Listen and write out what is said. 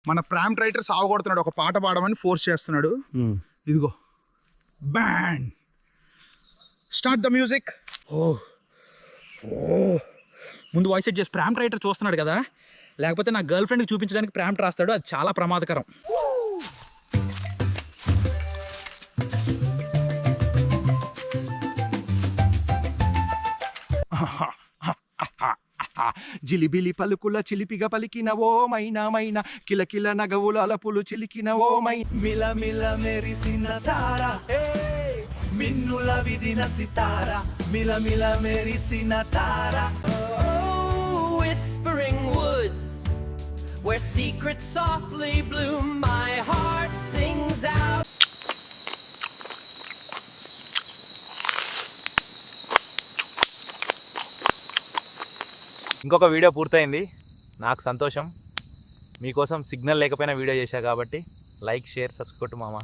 మన prompt writer సావగొడుతున్నాడు, ఒక పాట పాడమని ఫోర్స్ చేస్తున్నాడు. ఇదిగో బ్యాండ్, స్టార్ట్ ద మ్యూజిక్. ముందు వాయిస్ సెట్ చేసి ప్రాంప్ట్ రైటర్ చూస్తున్నాడు కదా, లేకపోతే నా గర్ల్ ఫ్రెండ్కి చూపించడానికి ప్రాంప్ట్ రాస్తాడు, అది చాలా ప్రమాదకరం. జిలిబిలి పలుకుల చిలిపిగా పలికిన ఓ మైనా మైనా, కిలకిల నగవుల అలపులు చిలికిన ఓ మై. మిలమిల మెరిసిన తార, మిన్నుల విదిన సితార, మిలమిల మెరిసిన తార. Whispering woods where secrets softly bloom, my heart sings out. ఇంకొక వీడియో పూర్తయింది, నాకు సంతోషం. మీకోసం సిగ్నల్ లేకపోయినా వీడియో చేశా కాబట్టి లైక్, షేర్, సబ్స్క్రైబ్ మామ.